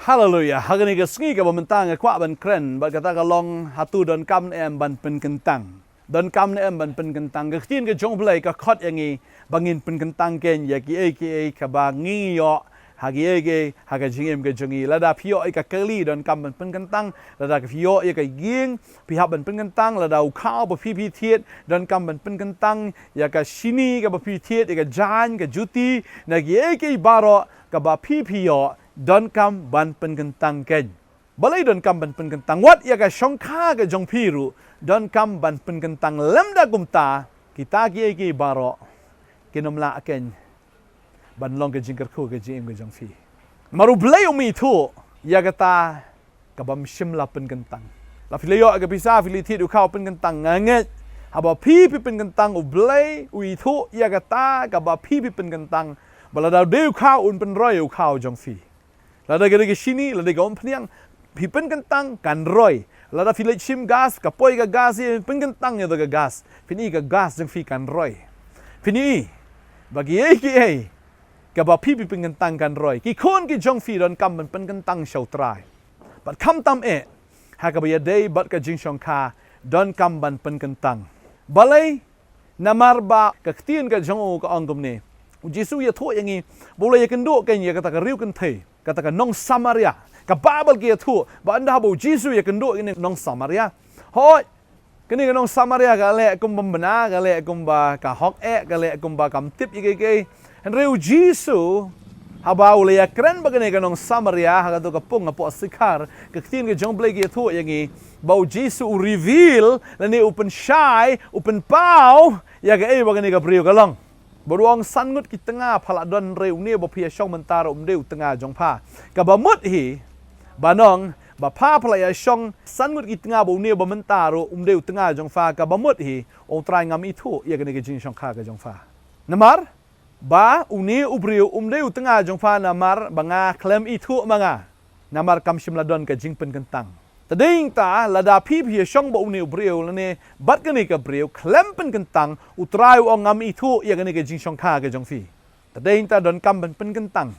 Haleluya. Hari ni kesengi ke bementang ke kuat ban keren. Bat kata kalong hatu don kam em ban pen kentang. Don kam em ban pen kentang. Ke tin ke jong belai ke khot yang ni bangin pen kentang ken ya ki ke bangi yo hagi ege haga jingem ke jongi lada pio ke keli don kam ban pen kentang lada ke pio ke ging pihak ban pen kentang lada ukau ba pi tiet don kam ban pen kentang ya ke sini ke ba pi tiet ke jan ke juti na ege baro ke ba pi yo don kam ban pen kentang ken. Balai don kam ban pen kentang wat ya ka shongkha ke jong piru don kam ban pen kentang lemda gumta kita ki baro kinomla ken ban long ke jingker ku ke jing ke jong fi. Maru blay umi tu ya kata ka bam shimla pen kentang. La filio ke bisa filiti du kau pen kentang nganget haba pi pen kentang u blay ui tu ya kata ka ba pi pen kentang balada deu kau un pen roy u kau jong fi. Lada gede ke sini, lada ke peniang, pipen kentang kan roy. Lada filet sim gas, kapoi ke gas, pen kentang ya ke gas. Pini ke gas jeng fi kan roy. Pini bagi ke ba pipi pen kentang kan roy. Ki kon ki jong fi don kam pen kentang show try. But kam tam ha ka ba day bat ka jing shong ka don kam ban pen kentang. Balai namar ba ka ktien ka jong ka angkom ni. Jisu ya thu yang ni boleh ya kenduk kan ya kata ka riu kan thei. Katakan nong Samaria. Ka Babel kia tu. Ba anda habu Jisu ya kenduk ini nong Samaria. Hoi. Kini nong Samaria ka le kum bembena ka le kum ba ka hok ka le kum ba kam tip ke. Henreu Jisu haba ule ya keren bagane ka nong Samaria ha ka tu ka pung apo sikar. Ka tin ke jong blai kia tu yang ni bau Jisu reveal lani open shy, open pau ya ka bagane ka priu ka long. Beruang sangut ki tengah phalak don reu ni ba phia shong mentara deu tengah jong pha ka ba mut hi banong ba pha phalak ya shong sangut ki tengah ba ni ba mentara deu tengah jong pha ka ba mut hi ong trai ngam itu ya ke jing shong kha ka jong pha namar ba uni ubriu deu tengah jong pha namar banga klem itu manga namar kam shimla don ka jing pen kentang tading ta lada pi shong ba uni ubriu lane bat ke ni ka briu klem pen kentang utrai ong ngam itu ya ke jing shong kha ka jong fi tading ta don kam pen kentang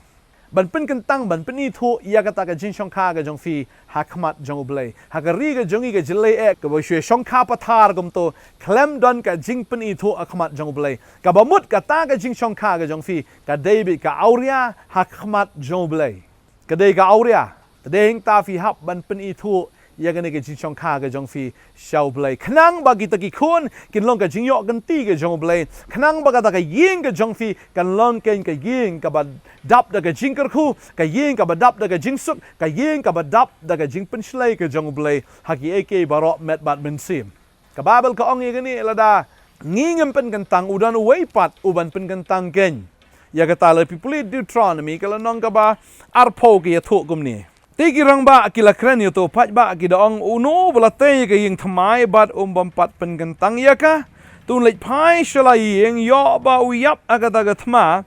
ban pen kentang ban pen itu ya kata ka jing shong kha ka jong fi hakmat jong ublai hakari ka jongi ka jilai ka ba shwe shong kha pathar gum to klem don ka jing pen itu akmat jong ublai ka ba mut ka ta ka jing shong kha ka jong fi ka david ka auria hakmat jong ublai ka dei ka auria tading ta fi hap ban pen itu ya ke jing shong kha ke jong fi shau blai khnang bagi ta ki khun kin long ka jing yo kan ti ke jong blai khnang baga ta ka ying ke jong fi kan long ken ka ying ka ba dap da ka jing kar khu ka ying ka ba dap da ka jing suk ka ying ka ba dap da ka jing pen shlai ke jong blai haki baro met bat men sim ka babel ka ong ye ni lada ngingem pen kentang udan wei pat uban pen kentang ken ya ka ta le pipuli Deuteronomy kala nong ka ba arpo ke thu kum ni Tiki rang ba akila kren yo to pat ba akida ong uno belate ke ying thamai bat bampat pen kentang ya ka tun lek pai shala ying yo ba uyap agata ga thma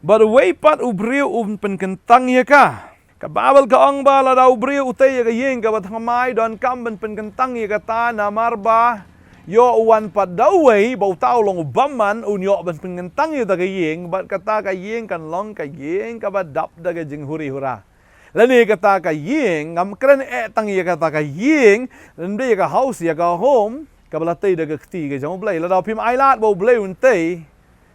but wei pat ubriu pen kentang ya ka babel ka ong ba la da ubriu utai ya ying ka ba thamai don kam pen kentang ya ka ta namar ba yo wan pat dawei bau tau long baman un yo pen kentang ya ta ka ying bat kata ka ying kan long ka ying ka ba dap da ga jing huri hura Lani kata ka ying ngam keren tang ya kata ka ying lende ka house ya ka home ka balate da ka khti ka jong blai la da phim ailat bo blai un te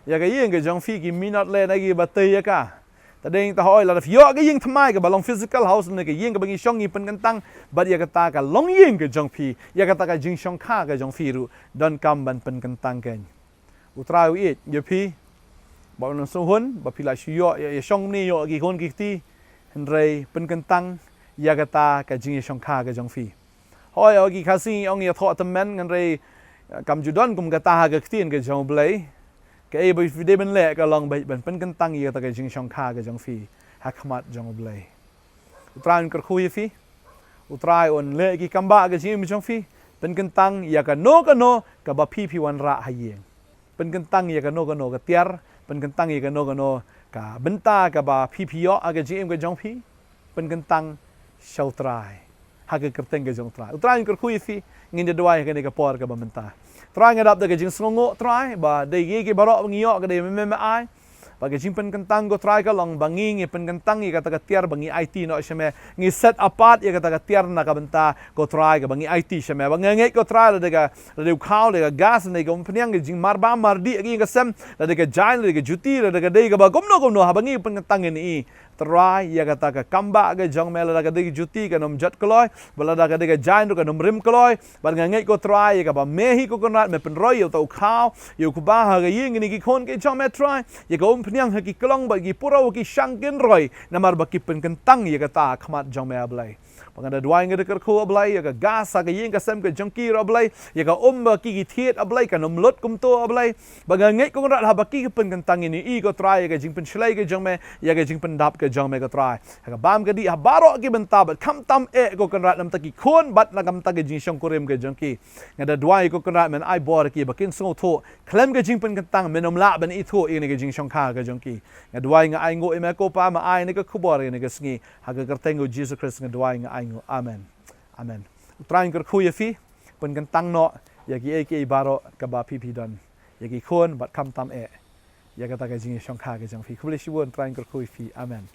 ya ka ying ka jong fi ki minot le na gi bate ya ka ta ding ta hoi la da yo ka ying thmai ka balong physical house ne ka ying ka bangi shong ni pen kentang bat ya kata ka long ying ka jong fi ya kata ka jing shong kha ka jong fi ru don kam ban pen kentang ken utrau it ya pi ba no so hun ba pila shyo ya shong ni yo ki hon ki ti Henry pen kentang ya kata ka jing shong kha ka jong fi hoi ogi khasi ong ya tho tamen nganre kam judon kum kata ha ka tin ka jong blai ka e bi de ben le ka long bai ben pen kentang ya ta ka jing shong kha ka jong fi hakmat jong blai utran kar khu fi utrai on le ki kamba ka jing jong fi pen kentang ya ka no ka ba pi wan ra ha yeng pen kentang ya ka no ka tiar pen kentang ya ka no ka benta ka ba yo aga jim ka jong phi pen kentang shau trai ha ka kerteng ka jong trai utrai kar khu fi ngin de dwai ka ne ka por ka ba benta trai ngadap da ka jing sngongo trai ba de ge ke baro ngiyo ka de me ai bagi jimpen kentang go try ka long bangi ngi pen kentang i kata tiar bangi IT no sheme ngi set apart i kata tiar na ka benta go try ka bangi IT sheme bangi go try la daga la khau la gas ne go pnyang gi jing marba mardi gi ka sem la daga jain la daga juti la daga dei ka ba gomno ha bangi pen kentang ni try ya kata ka kamba ga jong mela daga dei juti ka nom jat kloi bala daga dei jain ka nom rim kloi bangi go try ka ba mehi ko konat me pen roy yo tau khau yo ku ba ha ga ying ni ki khon ke jong me try ya ga pnyang ha ki klong ba gi purau ki shangkin roy namar ba ki pen kentang ya kata khamat jong me ablai pangada dua nga deker ko ablai ya ga gas ga ying ka sem ka jongki ro ablai ya ga ba ki thiet ablai ka nom lot kum to ablai baga ngai ko rat ha ba ki pen kentang ini i ko try ya ga jing pen shlai ga jong me ya ga jing pen dap ka jong me ka try ga bam ga di ha baro ki benta ba kam tam ko kan rat nam ta ki khon bat na kam ta ga jing shong korim ga jongki nga da dua ko kan rat men ai bor ki ba kin so tho klem ga jing pen kentang menom la ban i tho i ne ga jing shong kha ga jongki nga dua nga ai ngo me ko pa ma ai ne ka khubor ne ga sngi ha ga kertengo Jesus Christ nga dua nga ai amen amen trying ker khu fi pen kentang no ya ki baro ka ba pi don ya ki khon bat kam tam ya ka ta ga jing shong kha ga jong fi khule shi won trying ker khu fi amen